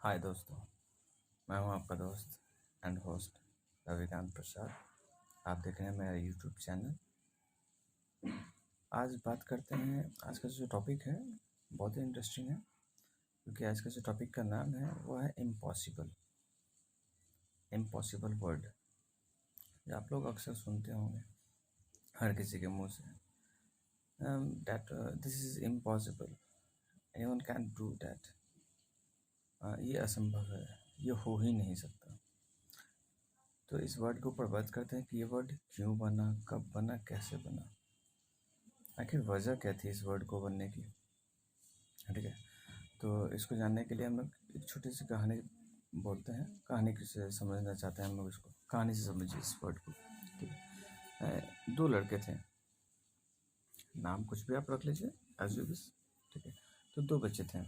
हाय दोस्तों, मैं हूं आपका दोस्त एंड होस्ट रविकांत प्रसाद। आप देख रहे हैं मेरा यूट्यूब चैनल। आज बात करते हैं। आज का जो टॉपिक है बहुत ही इंटरेस्टिंग है, क्योंकि आज का जो टॉपिक का नाम है वो है इम्पॉसिबल। इम्पॉसिबल वर्ड जो आप लोग अक्सर सुनते होंगे हर किसी के मुंह से, that this is impossible, anyone can do that. ये असंभव है, ये हो ही नहीं सकता। तो इस वर्ड के ऊपर बात करते हैं कि ये वर्ड क्यों बना, कब बना, कैसे बना, आखिर वजह क्या थी इस वर्ड को बनने की। ठीक है, तो इसको जानने के लिए हम लोग एक छोटी सी कहानी बोलते हैं। कहानी से समझना चाहते हैं हम लोग इसको, कहानी से समझिए इस वर्ड को। ठीक है, दो लड़के थे, नाम कुछ भी आप रख लीजिए एज यू विश। ठीक है, तो दो बच्चे थे,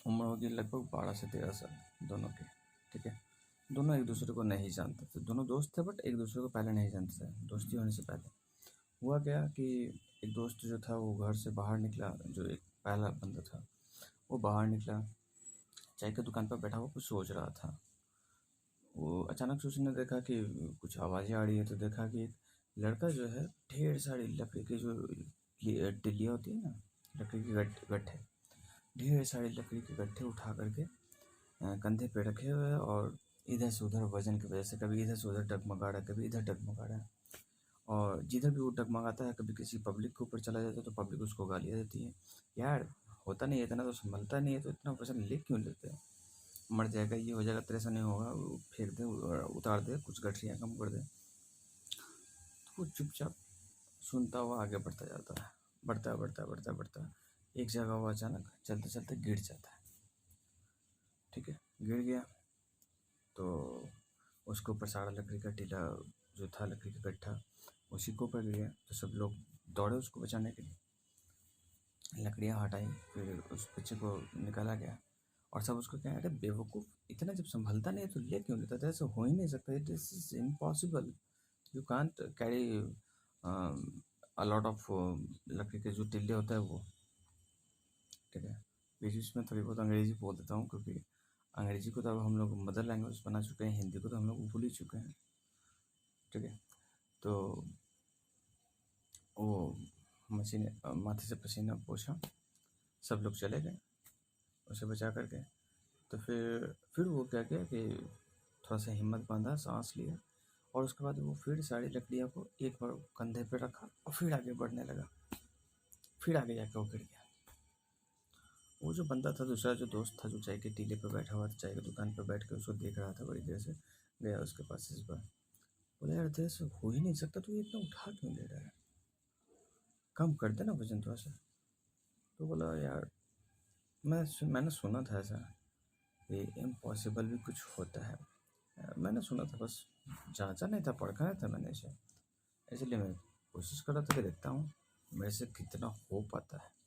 उम्र होगी लगभग 12 से 13 साल दोनों की। ठीक है, दोनों एक दूसरे को नहीं जानते थे, दोनों दोस्त थे बट एक दूसरे को पहले नहीं जानते थे। दोस्ती होने से पहले हुआ क्या कि एक दोस्त जो था वो घर से बाहर निकला, जो एक पहला बंदा था वो बाहर निकला, चाय की दुकान पर बैठा हुआ कुछ सोच रहा था। वो अचानक से उसने देखा कि कुछ आवाज़ें आ रही है, तो देखा कि एक लड़का जो है ढेर सारी लकड़ी की जो टिल्लियाँ होती है ना, लकड़ी के गट्ठे, ढेर सारी लकड़ी के गट्ठे उठा करके कंधे पे रखे हुए है, और इधर से उधर वजन की वजह से कभी इधर से उधर डगमगा रहा है, कभी इधर डगमगा रहा है। और जिधर भी वो डगमगाता है, कभी किसी पब्लिक के ऊपर चला जाता है तो पब्लिक उसको गालियाँ देती है, यार होता नहीं है इतना, तो संभलता नहीं है, तो इतना वजन ले क्यों लेते हो, मर जाएगा, ये हो जाएगा, तेरे से नहीं होगा, वो फेंक दे, उतार दे, कुछ गठरियाँ कम कर दे। तो वो चुपचाप सुनता हुआ आगे बढ़ता जाता है, बढ़ता बढ़ता बढ़ता बढ़ता एक जगह वो अचानक चलते चलते गिर जाता है। ठीक है, गिर गया तो उसके ऊपर सारा लकड़ी का टीला जो था, लकड़ी का गट्ठा, उसी के ऊपर गिर गया। तो सब लोग दौड़े उसको बचाने के लिए, लकड़ियाँ हटाई, फिर उस बच्चे को निकाला गया। और सब उसको कहें, अरे बेवकूफ़, इतना जब संभलता नहीं है तो ले क्यों लेता था, ऐसा हो ही नहीं सकता, it is impossible, you can't carry a lot of लकड़ी के जो टिल्ले होता है वो। ठीक है, बीच बीच में थोड़ी बहुत अंग्रेज़ी बोल देता हूँ, क्योंकि अंग्रेज़ी को तो अब हम लोग मदर लैंग्वेज बना चुके हैं, हिंदी को तो हम लोग भूल ही चुके हैं। ठीक है, तो वो मशीन माथे से पसीना पोंछा, सब लोग चले गए उसे बचा करके। तो फिर वो क्या किया कि थोड़ा सा हिम्मत बांधा, सांस लिया, और उसके बाद वो फिर सारी लकड़ियों को एक बार कंधे पे रखा और फिर आगे बढ़ने लगा। फिर आगे जाकर वो गिर गया। वो जो बंदा था, दूसरा जो दोस्त था, जो चाय के टीले पे बैठा हुआ था, चाय की दुकान पे बैठ के उसको देख रहा था, बड़ी देर से गया उसके पास इस बार, बोला, यार तेरे से हो ही नहीं सकता, तू इतना उठा क्यों ले रहा है, कम कर देना वजन थोड़ा सा। तो बोला, यार मैंने सुना था ऐसा कि इम्पॉसिबल भी कुछ होता है, मैंने सुना था, बस जांचा नहीं था, पढ़ा नहीं था मैंने इसे, इसलिए मैं कोशिश कर रहा था कि देखता हूँ मेरे से कितना हो पाता है।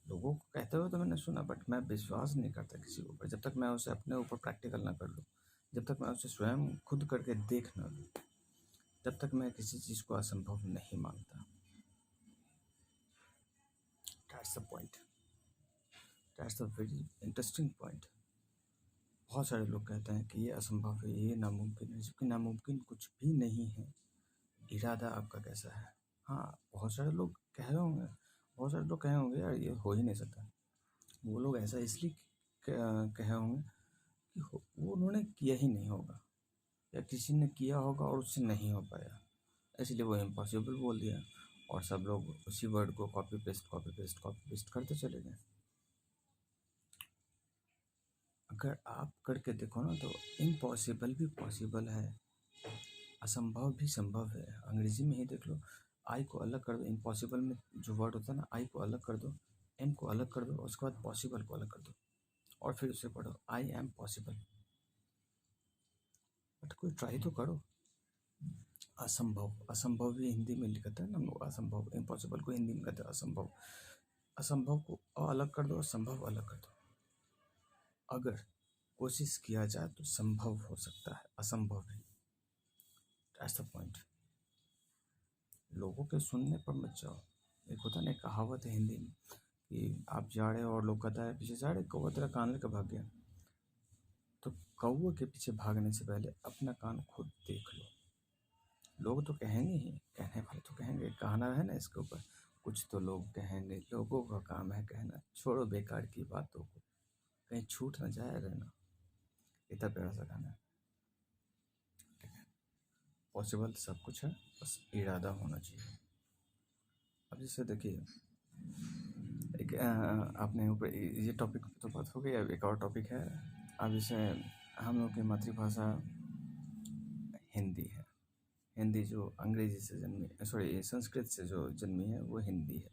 लोगों को कहते हुए तो मैंने सुना, बट मैं विश्वास नहीं करता किसी के ऊपर जब तक मैं उसे अपने ऊपर प्रैक्टिकल ना कर लूँ, जब तक मैं उसे स्वयं खुद करके देख ना लूँ, तब तक मैं किसी चीज़ को असंभव नहीं मानता। That's the point, that's the very interesting point. बहुत सारे लोग कहते हैं कि ये असंभव है, ये नामुमकिन है, जबकि नामुमकिन कुछ भी नहीं है, इरादा आपका कैसा है। हाँ, बहुत सारे लोग कह रहे होंगे, बहुत सारे लोग कहे होंगे, यार ये हो ही नहीं सकता। वो लोग ऐसा इसलिए कहे होंगे कि वो उन्होंने किया ही नहीं होगा, या किसी ने किया होगा और उससे नहीं हो पाया, इसलिए वो इम्पॉसिबल बोल दिया, और सब लोग उसी वर्ड को copy paste copy paste copy paste करते चले गए। अगर आप करके देखो ना, तो इम्पॉसिबल भी पॉसिबल है, असंभव भी संभव है। अंग्रेजी में ही देख लो, आई को अलग कर दो, इम्पॉसिबल में जो वर्ड होता है ना, आई को अलग कर दो, एम को अलग कर दो, उसके बाद पॉसिबल को अलग कर दो, और फिर उसे पढ़ो, आई एम पॉसिबल। बट कोई ट्राई तो करो। असंभव, असंभव भी हिंदी में लिखता है ना हम लोग, असंभव, इम्पॉसिबल को हिंदी में कहते हैं असंभव। असंभव को अलग कर दो, संभव अलग कर दो। अगर कोशिश किया जाए तो संभव हो सकता है, असंभव भी। That's the point. लोगों के सुनने पर मत जाओ। एक होता ना, कहावत है हिंदी में कि आप जा रहे हो और लोग कहता है पीछे, जा रहे कौवा तेरा कान लेकर भाग गया। तो कौवे के पीछे भागने से पहले अपना कान खुद देख लो। लोग तो कहेंगे ही, कहने वाले तो कहेंगे, कहना है ना इसके ऊपर, कुछ तो लोग कहेंगे, लोगों का काम है कहना। छोड़ो बेकार की बातों को, कहीं छूट ना जाए रहना। इतना प्यारा सा गाना है। पॉसिबल सब कुछ है, बस इरादा होना चाहिए। अब जैसे देखिए, एक आपने ऊपर ये टॉपिक तो बात हो गई। अब एक और टॉपिक है। अब जैसे हम लोग की मातृभाषा हिंदी है। हिंदी जो अंग्रेजी से जन्मी, सॉरी संस्कृत से जो जन्मी है वो हिंदी है।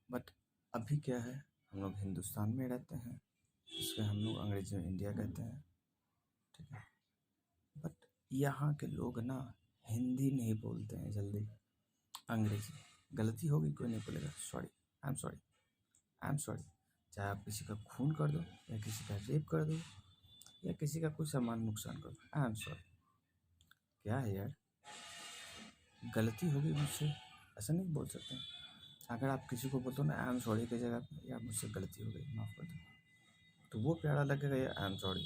बट अभी क्या है, हम लोग हिंदुस्तान में रहते हैं, इसलिए हम लोग अंग्रेजी में इंडिया कहते हैं, ठीक है। बट यहाँ के लोग ना हिंदी नहीं बोलते हैं जल्दी, अंग्रेजी। गलती होगी कोई नहीं बोलेगा sorry, I am sorry, I am sorry. चाहे आप किसी का खून कर दो, या किसी का रेप कर दो, या किसी का कोई सामान नुकसान कर दो, आई एम सॉरी। क्या है यार, गलती होगी मुझसे, ऐसा नहीं बोल सकते। अगर आप किसी को बोलते हो ना आई एम सॉरी की जगह पे, या मुझसे गलती हो गई माफ़ कर दो, तो वो प्यारा लगेगा या आई एम सॉरी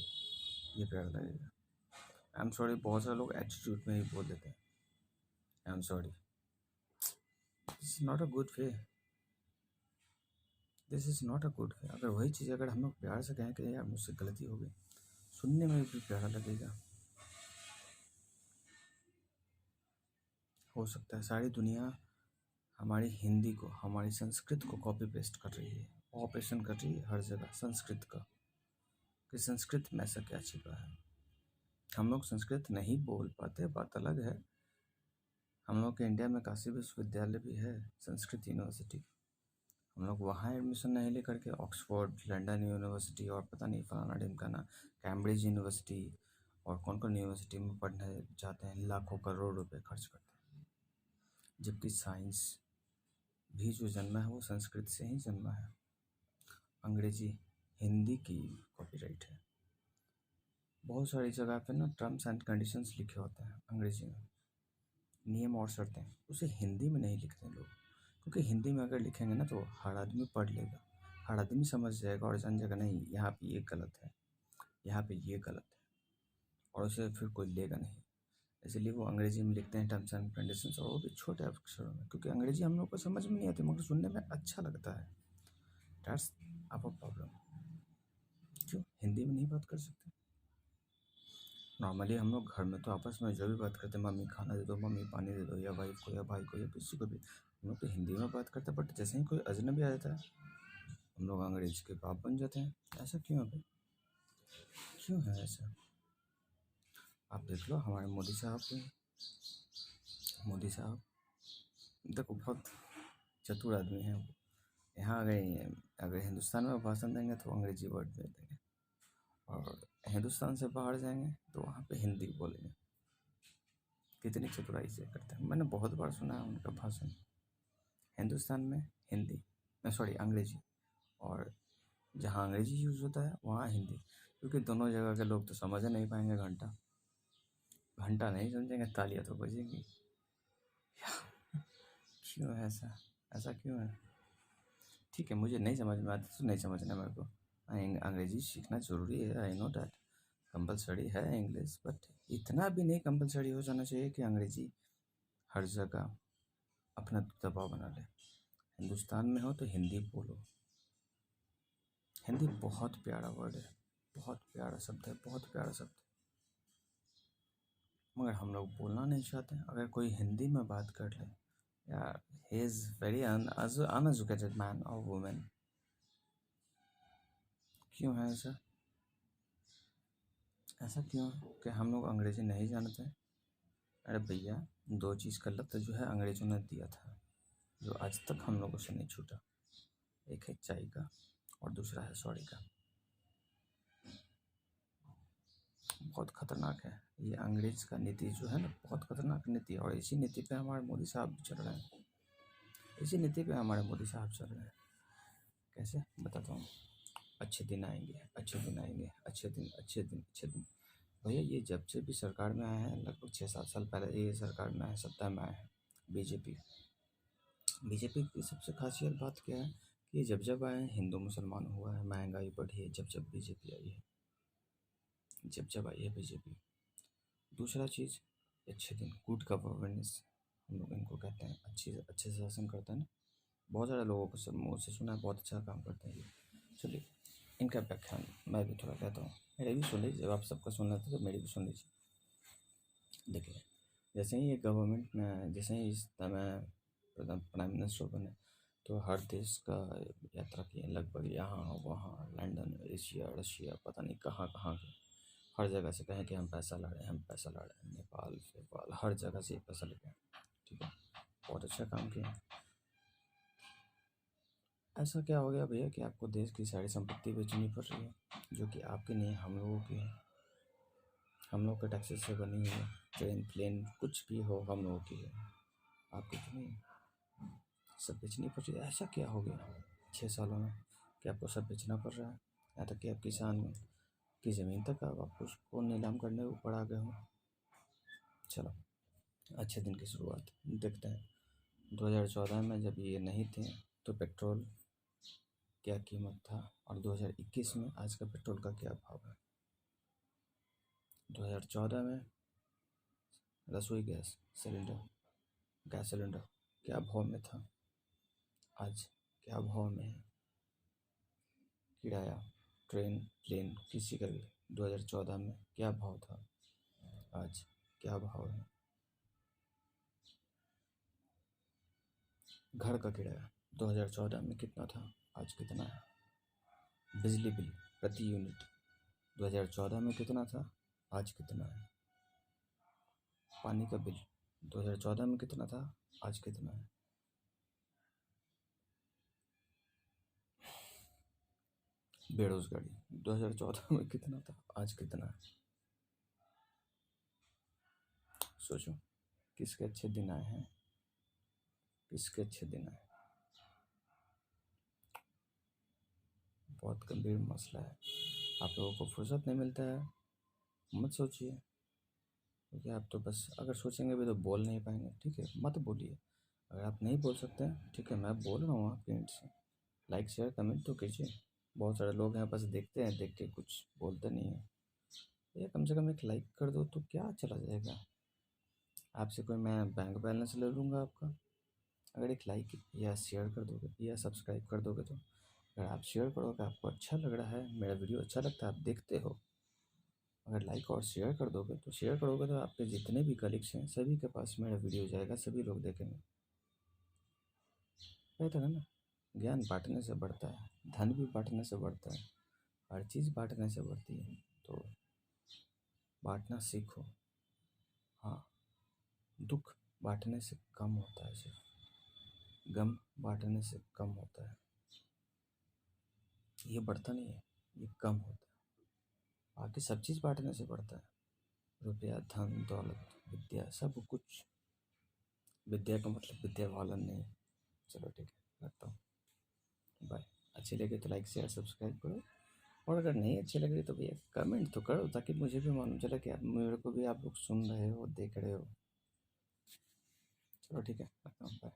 ये प्यारा लगेगा? आई एम सॉरी बहुत सारे लोग एटीट्यूड में ही बोल देते हैं, I am sorry. This is not a good way, this is not a good way. अगर वही चीज़ अगर हम लोग प्यार से कहें कि यार मुझसे गलती हो गई, सुनने में भी प्यारा लगेगा। हो सकता है सारी दुनिया हमारी हिंदी को, हमारी संस्कृत को कॉपी पेस्ट कर रही है, ऑपरेशन कर रही है हर जगह संस्कृत का, कि संस्कृत में ऐसा क्या छिपा है। हम लोग संस्कृत नहीं बोल पाते, बात अलग है। हम लोग के इंडिया में काशी विश्वविद्यालय भी है, संस्कृत यूनिवर्सिटी। हम लोग वहाँ एडमिशन नहीं लेकर के ऑक्सफोर्ड, लंदन यूनिवर्सिटी और पता नहीं फलाना ढिमकाना, कैम्ब्रिज यूनिवर्सिटी और कौन कौन यूनिवर्सिटी में पढ़ने जाते हैं, लाखों करोड़ रुपए खर्च करते हैं। जबकि साइंस भी जो जन्मा है वो संस्कृत से ही जन्मा है। अंग्रेजी हिंदी की कॉपीराइट है। बहुत सारी जगह पे ना टर्म्स एंड कंडीशंस लिखे होते हैं अंग्रेजी में, नियम और शर्तें, उसे हिंदी में नहीं लिखते लोग। क्योंकि हिंदी में अगर लिखेंगे ना तो हर आदमी पढ़ लेगा, हर आदमी समझ जाएगा और जान जाएगा नहीं यहाँ पे ये गलत है, यहाँ पे ये गलत है, और उसे फिर कोई लेगा नहीं। इसलिए वो अंग्रेजी में लिखते हैं टर्म्स एंड कंडीशंस, और वो भी छोटे अक्षरों में, क्योंकि अंग्रेजी हम लोग को समझ में नहीं आती मगर सुनने में अच्छा लगता है। That's our problem. क्यों हिंदी में नहीं बात कर सकते? नॉर्मली हम लोग घर में तो आपस में जो भी बात करते हैं, मम्मी खाना दे दो, मम्मी पानी दे दो, या वाइफ को या भाई को या किसी को भी, हम लोग तो हिंदी में बात करते हैं। बट जैसे ही कोई अजनबी आ जाता है, हम लोग अंग्रेजी के बाप बन जाते हैं। ऐसा क्यों है भाई, क्यों है ऐसा? आप देख लो हमारे मोदी साहब को, मोदी साहब देखो बहुत चतुर आदमी हैं वो। यहाँ अगर हिंदुस्तान में भाषण देंगे तो अंग्रेजी वर्ड में देंगे, और हिंदुस्तान से बाहर जाएंगे तो वहाँ पे हिंदी बोलेंगे। कितनी चतुराई से करते हैं, मैंने बहुत बार सुना है उनका भाषण। हिंदुस्तान में हिंदी, सॉरी अंग्रेजी, और जहाँ अंग्रेजी यूज़ होता है वहाँ हिंदी, क्योंकि दोनों जगह के लोग तो समझ नहीं पाएंगे। घंटा घंटा नहीं समझेंगे, तालियां तो बजेंगी। क्यों है ऐसा, ऐसा क्यों है? ठीक है, मुझे नहीं समझ में आती तो नहीं समझना मेरे को। अंग्रेजी सीखना ज़रूरी है, आई नो डैट, कंपलसरी है इंग्लिश, बट इतना भी नहीं कंपलसरी हो जाना चाहिए कि अंग्रेजी हर जगह अपना दबाव बना ले। हिंदुस्तान में हो तो हिंदी बोलो। हिंदी बहुत प्यारा वर्ड है, बहुत प्यारा शब्द है, बहुत प्यारा शब्द, मगर हम लोग बोलना नहीं चाहते हैं। अगर कोई हिंदी में बात कर ले, यार he is very uneducated man और वुमेन। क्यों है ऐसा, ऐसा क्यों है कि हम लोग अंग्रेजी नहीं जानते हैं? अरे भैया, दो चीज़ का लत जो है अंग्रेज़ों ने दिया था, जो आज तक हम लोगों से नहीं छूटा। एक है चाय का और दूसरा है सॉरी का। बहुत खतरनाक है ये अंग्रेज का नीति जो है ना, बहुत खतरनाक नीति है। और इसी नीति पे हमारे मोदी साहब चल रहे हैं, इसी नीति पे हमारे मोदी साहब चल रहे हैं। कैसे बताता हूँ। अच्छे दिन आएंगे, अच्छे दिन आएंगे, अच्छे दिन, अच्छे दिन, अच्छे दिन। भैया ये जब से भी सरकार में आए हैं, लगभग 6-7 साल पहले ये सरकार में आए, सत्ता में आए हैं बीजेपी। बीजेपी की सबसे खासियत बात क्या है कि जब जब आए हैं हिंदू मुसलमान हुआ है, महंगाई बढ़ी है, जब जब बीजेपी आई है। जब जब आई है बीजेपी। दूसरा चीज़, अच्छे दिन, गुड गवर्नेंस, हम लोग इनको कहते हैं, अच्छे से शासन करता है ना। बहुत सारे लोगों को सब मुँह से सुना है, बहुत अच्छा काम करते हैं ये। चलिए इनका व्याख्यान मैं भी थोड़ा कहता हूँ, मेरे भी सुन लीजिए। जब आप सबका सुन रहे थे तो मेरी भी सुन लीजिए। देखिए, जैसे ही ये गवर्नमेंट में, जैसे ही इस समय प्राइम मिनिस्टर बने, तो हर देश का यात्रा किए, लगभग यहाँ वहाँ, लंदन, एशिया, रशिया, पता नहीं कहाँ कहाँ के, हर जगह से कहें कि हम पैसा ला रहे हैं, हम पैसा ला रहे हैं, नेपाल नेपाल हर जगह से पैसा लेके आए। ठीक है, बहुत अच्छा काम किया। ऐसा क्या हो गया भैया कि आपको देश की सारी संपत्ति बेचनी पड़ रही है, जो कि आपकी नहीं, हम लोगों की है, हम लोग के टैक्सेस से बनी हुई है। ट्रेन, प्लेन, कुछ भी हो हम लोगों की है, आपकी तो नहीं। सब बेचनी पड़ रही है। ऐसा क्या हो गया 6 सालों में कि आपको सब बेचना पड़ रहा है? यहाँ तक कि आप किसान की ज़मीन तक आप उसको नीलाम करने ऊपर आ गए हो। चलो, अच्छे दिन की शुरुआत देखते हैं। 2014 में जब ये नहीं थे तो पेट्रोल क्या कीमत था, और 2021 में आज का पेट्रोल का क्या भाव है। 2014 में रसोई गैस सिलेंडर क्या भाव में था, आज क्या भाव में है। किराया, ट्रेन, प्लेन, किसी का भी 2014 में क्या भाव था, आज क्या भाव है। घर का किराया 2014 में कितना था, आज कितना है। बिजली बिल प्रति यूनिट 2014 में कितना था, आज कितना है। पानी का बिल 2014 में कितना था, आज कितना है। बेरोजगारी 2014 में कितना था, आज कितना है। सोचो, किसके अच्छे दिन आए हैं, किसके अच्छे दिन आए। बहुत गंभीर मसला है। आप लोगों को फुर्सत नहीं मिलता है, मत सोचिए, क्योंकि आप तो बस अगर सोचेंगे भी तो बोल नहीं पाएंगे। ठीक है, मत बोलिए। अगर आप नहीं बोल सकते हैं, ठीक है, मैं बोल रहा हूँ आपके एंड से, लाइक शेयर कमेंट तो कीजिए। बहुत सारे लोग हैं बस देखते हैं, देख के कुछ बोलते नहीं है। ये कम से कम एक लाइक कर दो तो क्या चला जाएगा। आपसे कोई मैं बैंक बैलेंस ले लूँगा आपका, अगर एक लाइक या शेयर कर दोगे या सब्सक्राइब कर दोगे तो। अगर आप शेयर करोगे, आपको अच्छा लग रहा है, मेरा वीडियो अच्छा लगता है, आप देखते हो, अगर लाइक और शेयर कर दोगे तो, आपके जितने भी कलीग्स हैं सभी के पास मेरा वीडियो जाएगा, सभी लोग देखेंगे। बेहतर है ना। ज्ञान बांटने से बढ़ता है, धन भी बांटने से बढ़ता है, हर चीज़ बांटने से बढ़ती है। तो बांटना सीखो। हाँ, दुख बांटने से कम होता है, सिर्फ गम बांटने से कम होता है। ये बढ़ता नहीं है, ये कम होता है। बाकी सब चीज़ बांटने से बढ़ता है, रुपया, धन, दौलत, विद्या, सब कुछ। विद्या का मतलब विद्या वालन नहीं। चलो ठीक है, रखता हूँ, बाय। अच्छी लगे तो लाइक शेयर सब्सक्राइब करो, और अगर नहीं अच्छी लग रही तो भैया कमेंट तो करो, ताकि मुझे भी मालूम चले कि आप मेरे को भी आप लोग सुन रहे हो, देख रहे हो। चलो ठीक है, रखता हूँ, बाय।